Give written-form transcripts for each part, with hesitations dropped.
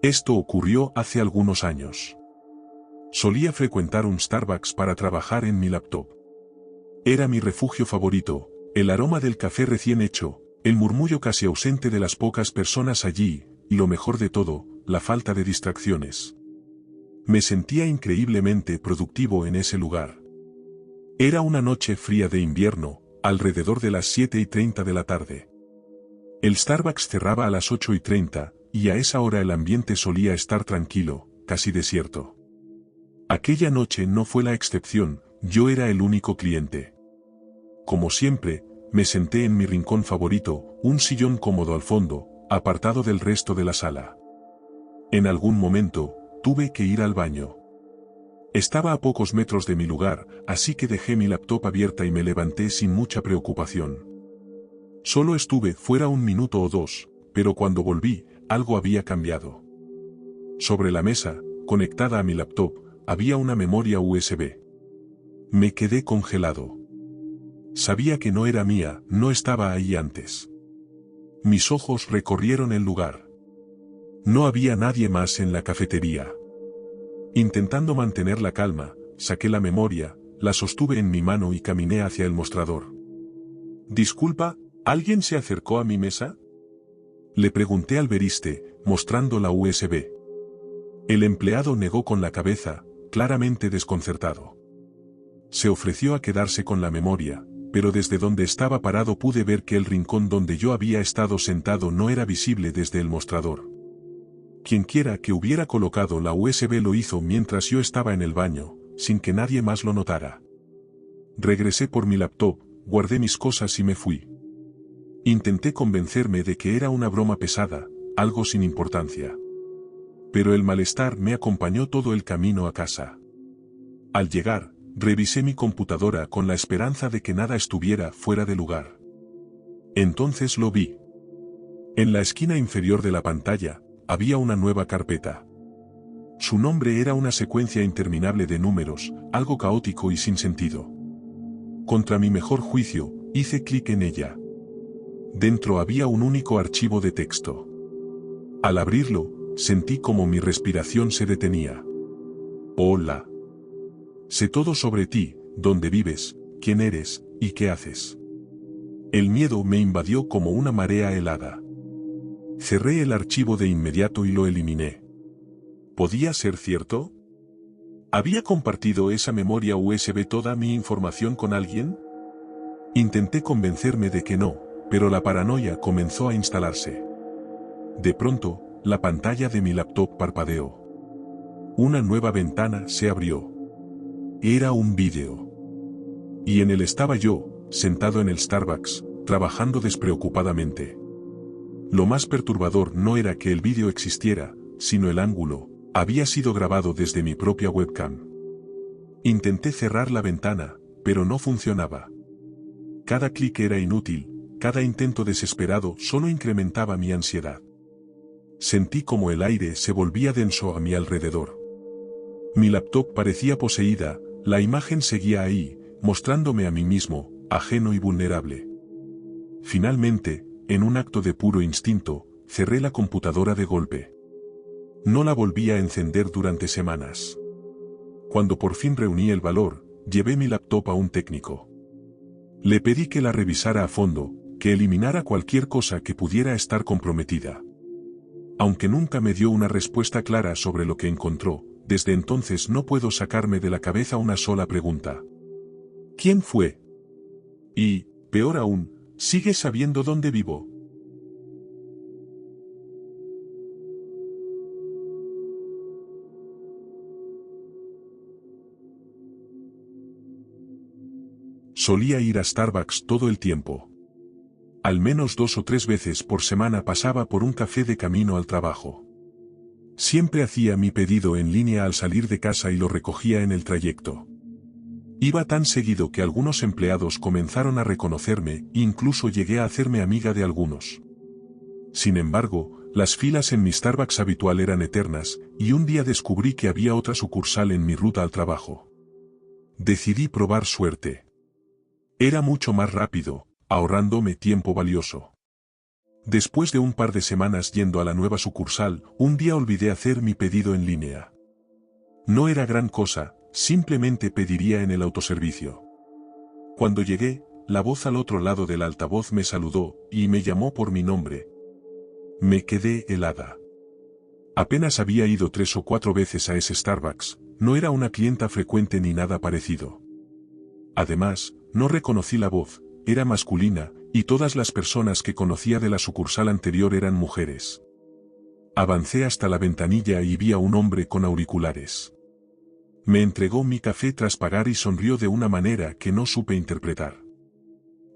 Esto ocurrió hace algunos años. Solía frecuentar un Starbucks para trabajar en mi laptop. Era mi refugio favorito, el aroma del café recién hecho, el murmullo casi ausente de las pocas personas allí, y lo mejor de todo, la falta de distracciones. Me sentía increíblemente productivo en ese lugar. Era una noche fría de invierno, alrededor de las 7:30 de la tarde. El Starbucks cerraba a las 8:30, y a esa hora el ambiente solía estar tranquilo, casi desierto. Aquella noche no fue la excepción, yo era el único cliente. Como siempre, me senté en mi rincón favorito, un sillón cómodo al fondo, apartado del resto de la sala. En algún momento, tuve que ir al baño. Estaba a pocos metros de mi lugar, así que dejé mi laptop abierta y me levanté sin mucha preocupación. Solo estuve fuera 1 minuto o 2, pero cuando volví, algo había cambiado. Sobre la mesa, conectada a mi laptop, había una memoria USB. Me quedé congelado. Sabía que no era mía, no estaba ahí antes. Mis ojos recorrieron el lugar. No había nadie más en la cafetería. Intentando mantener la calma, saqué la memoria, la sostuve en mi mano y caminé hacia el mostrador. Disculpa, ¿alguien se acercó a mi mesa? Le pregunté al beriste, mostrando la USB. El empleado negó con la cabeza, claramente desconcertado. Se ofreció a quedarse con la memoria, pero desde donde estaba parado pude ver que el rincón donde yo había estado sentado no era visible desde el mostrador. Quienquiera que hubiera colocado la USB lo hizo mientras yo estaba en el baño, sin que nadie más lo notara. Regresé por mi laptop, guardé mis cosas y me fui. Intenté convencerme de que era una broma pesada, algo sin importancia. Pero el malestar me acompañó todo el camino a casa. Al llegar, revisé mi computadora con la esperanza de que nada estuviera fuera de lugar. Entonces lo vi. En la esquina inferior de la pantalla, había una nueva carpeta. Su nombre era una secuencia interminable de números, algo caótico y sin sentido. Contra mi mejor juicio, hice clic en ella. Dentro había un único archivo de texto. Al abrirlo, sentí como mi respiración se detenía. Hola. Sé todo sobre ti, dónde vives, quién eres, y qué haces. El miedo me invadió como una marea helada. Cerré el archivo de inmediato y lo eliminé. ¿Podía ser cierto? ¿Había compartido esa memoria USB toda mi información con alguien? Intenté convencerme de que no, pero la paranoia comenzó a instalarse. De pronto, la pantalla de mi laptop parpadeó. Una nueva ventana se abrió. Era un vídeo. Y en él estaba yo, sentado en el Starbucks, trabajando despreocupadamente. Lo más perturbador no era que el vídeo existiera, sino el ángulo. Había sido grabado desde mi propia webcam. Intenté cerrar la ventana, pero no funcionaba. Cada clic era inútil, cada intento desesperado solo incrementaba mi ansiedad. Sentí como el aire se volvía denso a mi alrededor. Mi laptop parecía poseída, la imagen seguía ahí, mostrándome a mí mismo, ajeno y vulnerable. Finalmente, en un acto de puro instinto, cerré la computadora de golpe. No la volví a encender durante semanas. Cuando por fin reuní el valor, llevé mi laptop a un técnico. Le pedí que la revisara a fondo, que eliminara cualquier cosa que pudiera estar comprometida. Aunque nunca me dio una respuesta clara sobre lo que encontró, desde entonces no puedo sacarme de la cabeza una sola pregunta. ¿Quién fue? Y, peor aún, ¿sigue sabiendo dónde vivo? Solía ir a Starbucks todo el tiempo. Al menos 2 o 3 veces por semana pasaba por un café de camino al trabajo. Siempre hacía mi pedido en línea al salir de casa y lo recogía en el trayecto. Iba tan seguido que algunos empleados comenzaron a reconocerme, e incluso llegué a hacerme amiga de algunos. Sin embargo, las filas en mi Starbucks habitual eran eternas, y un día descubrí que había otra sucursal en mi ruta al trabajo. Decidí probar suerte. Era mucho más rápido, ahorrándome tiempo valioso. Después de un par de semanas yendo a la nueva sucursal, un día olvidé hacer mi pedido en línea. No era gran cosa, simplemente pediría en el autoservicio. Cuando llegué, la voz al otro lado del altavoz me saludó y me llamó por mi nombre. Me quedé helada. Apenas había ido 3 o 4 veces a ese Starbucks, no era una clienta frecuente ni nada parecido. Además, no reconocí la voz, era masculina, y todas las personas que conocía de la sucursal anterior eran mujeres. Avancé hasta la ventanilla y vi a un hombre con auriculares. Me entregó mi café tras pagar y sonrió de una manera que no supe interpretar.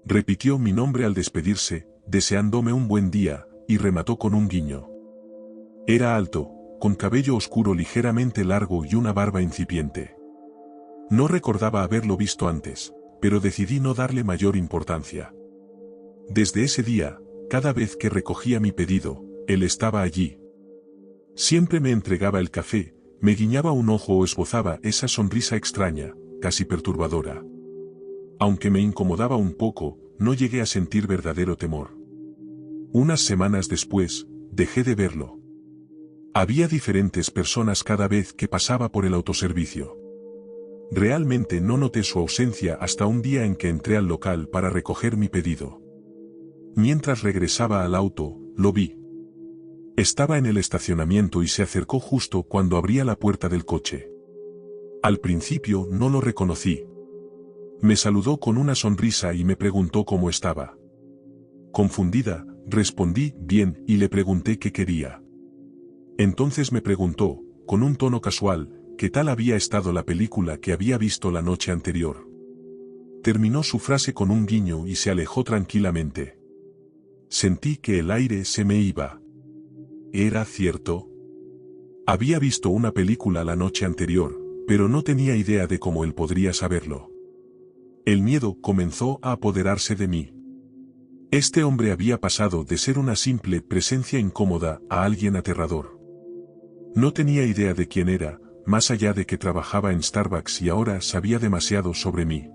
Repitió mi nombre al despedirse, deseándome un buen día, y remató con un guiño. Era alto, con cabello oscuro ligeramente largo y una barba incipiente. No recordaba haberlo visto antes, pero decidí no darle mayor importancia. Desde ese día, cada vez que recogía mi pedido, él estaba allí. Siempre me entregaba el café, me guiñaba un ojo o esbozaba esa sonrisa extraña, casi perturbadora. Aunque me incomodaba un poco, no llegué a sentir verdadero temor. Unas semanas después, dejé de verlo. Había diferentes personas cada vez que pasaba por el autoservicio. Realmente no noté su ausencia hasta un día en que entré al local para recoger mi pedido. Mientras regresaba al auto, lo vi. Estaba en el estacionamiento y se acercó justo cuando abría la puerta del coche. Al principio no lo reconocí. Me saludó con una sonrisa y me preguntó cómo estaba. Confundida, respondí bien y le pregunté qué quería. Entonces me preguntó, con un tono casual, qué tal había estado la película que había visto la noche anterior. Terminó su frase con un guiño y se alejó tranquilamente. Sentí que el aire se me iba. ¿Era cierto? Había visto una película la noche anterior, pero no tenía idea de cómo él podría saberlo. El miedo comenzó a apoderarse de mí. Este hombre había pasado de ser una simple presencia incómoda a alguien aterrador. No tenía idea de quién era, más allá de que trabajaba en Starbucks y ahora sabía demasiado sobre mí.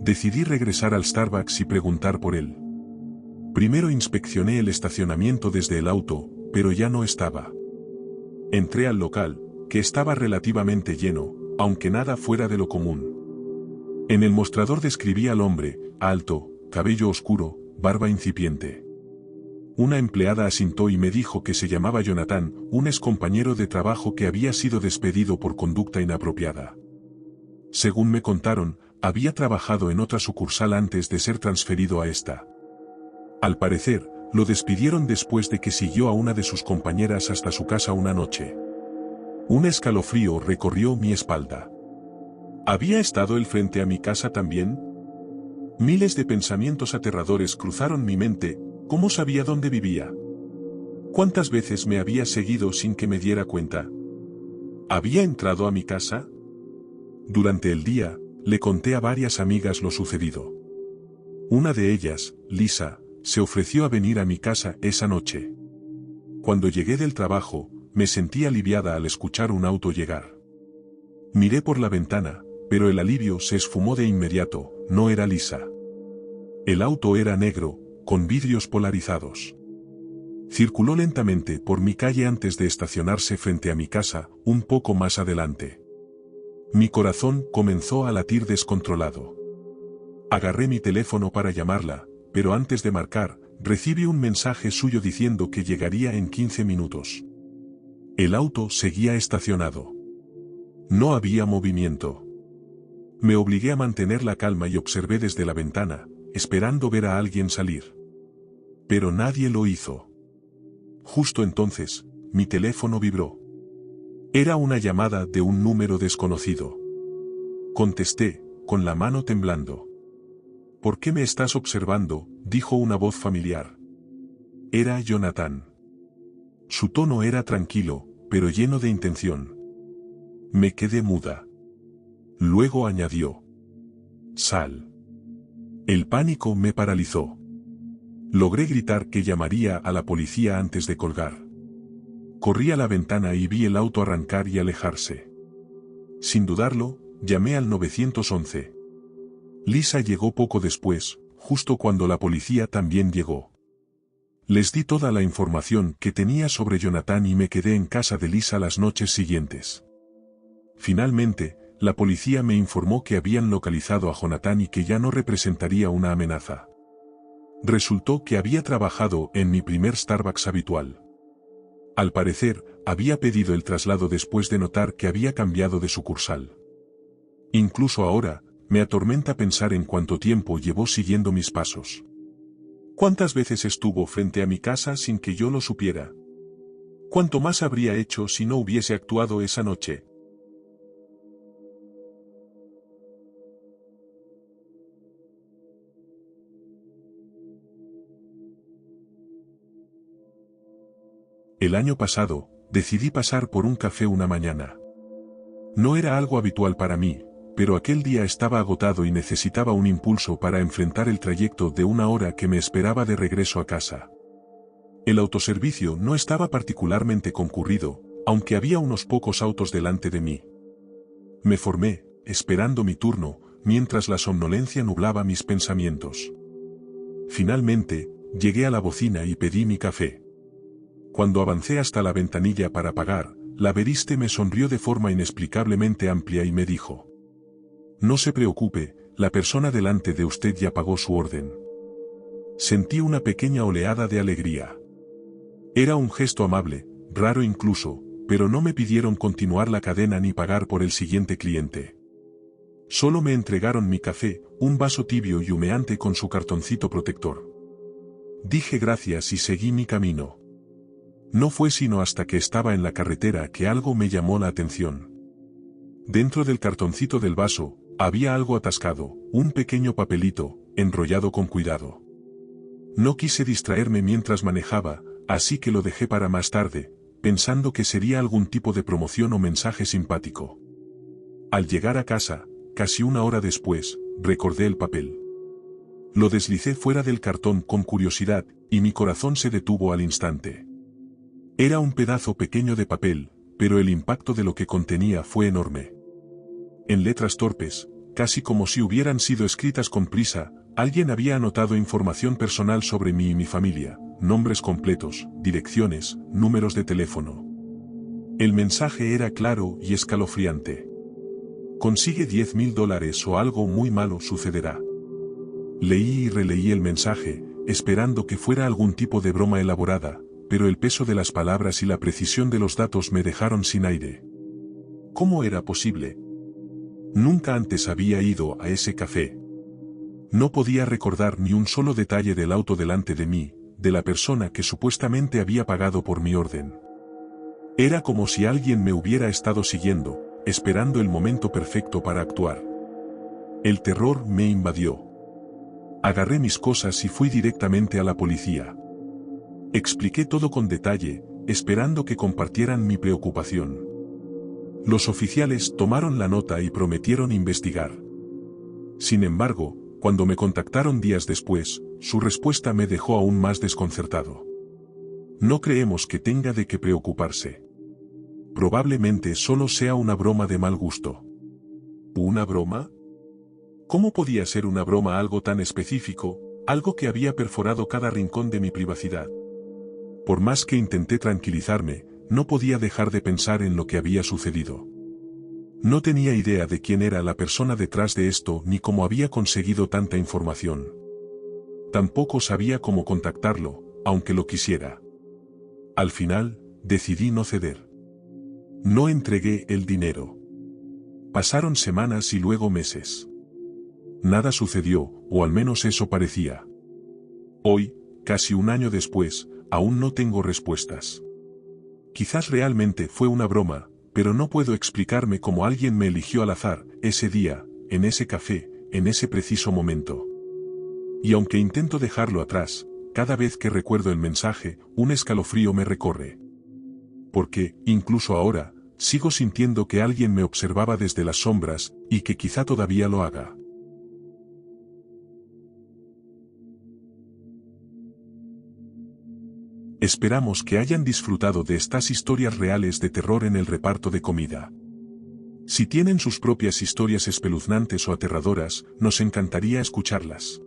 Decidí regresar al Starbucks y preguntar por él. Primero inspeccioné el estacionamiento desde el auto, pero ya no estaba. Entré al local, que estaba relativamente lleno, aunque nada fuera de lo común. En el mostrador describí al hombre, alto, cabello oscuro, barba incipiente. Una empleada asintió y me dijo que se llamaba Jonathan, un excompañero de trabajo que había sido despedido por conducta inapropiada. Según me contaron, había trabajado en otra sucursal antes de ser transferido a esta. Al parecer, lo despidieron después de que siguió a una de sus compañeras hasta su casa una noche. Un escalofrío recorrió mi espalda. ¿Había estado él frente a mi casa también? Miles de pensamientos aterradores cruzaron mi mente. ¿Cómo sabía dónde vivía? ¿Cuántas veces me había seguido sin que me diera cuenta? ¿Había entrado a mi casa? Durante el día, le conté a varias amigas lo sucedido. Una de ellas, Lisa, se ofreció a venir a mi casa esa noche. Cuando llegué del trabajo, me sentí aliviada al escuchar un auto llegar. Miré por la ventana, pero el alivio se esfumó de inmediato, no era Lisa. El auto era negro, con vidrios polarizados. Circuló lentamente por mi calle antes de estacionarse frente a mi casa, un poco más adelante. Mi corazón comenzó a latir descontrolado. Agarré mi teléfono para llamarla, pero antes de marcar, recibí un mensaje suyo diciendo que llegaría en 15 minutos. El auto seguía estacionado. No había movimiento. Me obligué a mantener la calma y observé desde la ventana, esperando ver a alguien salir. Pero nadie lo hizo. Justo entonces, mi teléfono vibró. Era una llamada de un número desconocido. Contesté, con la mano temblando. ¿Por qué me estás observando?, dijo una voz familiar. Era Jonathan. Su tono era tranquilo, pero lleno de intención. Me quedé muda. Luego añadió: sal. El pánico me paralizó. Logré gritar que llamaría a la policía antes de colgar. Corrí a la ventana y vi el auto arrancar y alejarse. Sin dudarlo, llamé al 911. Lisa llegó poco después, justo cuando la policía también llegó. Les di toda la información que tenía sobre Jonathan y me quedé en casa de Lisa las noches siguientes. Finalmente, la policía me informó que habían localizado a Jonathan y que ya no representaría una amenaza. Resultó que había trabajado en mi primer Starbucks habitual. Al parecer, había pedido el traslado después de notar que había cambiado de sucursal. Incluso ahora, me atormenta pensar en cuánto tiempo llevó siguiendo mis pasos. ¿Cuántas veces estuvo frente a mi casa sin que yo lo supiera? ¿Cuánto más habría hecho si no hubiese actuado esa noche? El año pasado, decidí pasar por un café una mañana. No era algo habitual para mí, pero aquel día estaba agotado y necesitaba un impulso para enfrentar el trayecto de una hora que me esperaba de regreso a casa. El autoservicio no estaba particularmente concurrido, aunque había unos pocos autos delante de mí. Me formé, esperando mi turno, mientras la somnolencia nublaba mis pensamientos. Finalmente, llegué a la bocina y pedí mi café. Cuando avancé hasta la ventanilla para pagar, la veriste me sonrió de forma inexplicablemente amplia y me dijo: «No se preocupe, la persona delante de usted ya pagó su orden». Sentí una pequeña oleada de alegría. Era un gesto amable, raro incluso, pero no me pidieron continuar la cadena ni pagar por el siguiente cliente. Solo me entregaron mi café, un vaso tibio y humeante con su cartoncito protector. Dije gracias y seguí mi camino. No fue sino hasta que estaba en la carretera que algo me llamó la atención. Dentro del cartoncito del vaso, había algo atascado, un pequeño papelito, enrollado con cuidado. No quise distraerme mientras manejaba, así que lo dejé para más tarde, pensando que sería algún tipo de promoción o mensaje simpático. Al llegar a casa, casi una hora después, recordé el papel. Lo deslicé fuera del cartón con curiosidad, y mi corazón se detuvo al instante. Era un pedazo pequeño de papel, pero el impacto de lo que contenía fue enorme. En letras torpes, casi como si hubieran sido escritas con prisa, alguien había anotado información personal sobre mí y mi familia, nombres completos, direcciones, números de teléfono. El mensaje era claro y escalofriante. Consigue $10,000 o algo muy malo sucederá. Leí y releí el mensaje, esperando que fuera algún tipo de broma elaborada, pero el peso de las palabras y la precisión de los datos me dejaron sin aire. ¿Cómo era posible? Nunca antes había ido a ese café. No podía recordar ni un solo detalle del auto delante de mí, de la persona que supuestamente había pagado por mi orden. Era como si alguien me hubiera estado siguiendo, esperando el momento perfecto para actuar. El terror me invadió. Agarré mis cosas y fui directamente a la policía. Expliqué todo con detalle, esperando que compartieran mi preocupación. Los oficiales tomaron la nota y prometieron investigar. Sin embargo, cuando me contactaron días después, su respuesta me dejó aún más desconcertado. No creemos que tenga de qué preocuparse. Probablemente solo sea una broma de mal gusto. ¿Una broma? ¿Cómo podía ser una broma algo tan específico, algo que había perforado cada rincón de mi privacidad? Por más que intenté tranquilizarme, no podía dejar de pensar en lo que había sucedido. No tenía idea de quién era la persona detrás de esto ni cómo había conseguido tanta información. Tampoco sabía cómo contactarlo, aunque lo quisiera. Al final, decidí no ceder. No entregué el dinero. Pasaron semanas y luego meses. Nada sucedió, o al menos eso parecía. Hoy, casi un año después, aún no tengo respuestas. Quizás realmente fue una broma, pero no puedo explicarme cómo alguien me eligió al azar, ese día, en ese café, en ese preciso momento. Y aunque intento dejarlo atrás, cada vez que recuerdo el mensaje, un escalofrío me recorre. Porque, incluso ahora, sigo sintiendo que alguien me observaba desde las sombras, y que quizá todavía lo haga. Esperamos que hayan disfrutado de estas historias reales de terror en el reparto de comida. Si tienen sus propias historias espeluznantes o aterradoras, nos encantaría escucharlas.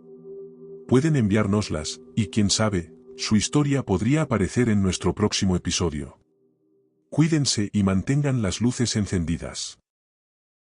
Pueden enviárnoslas, y quién sabe, Su historia podría aparecer en nuestro próximo episodio. Cuídense y mantengan las luces encendidas.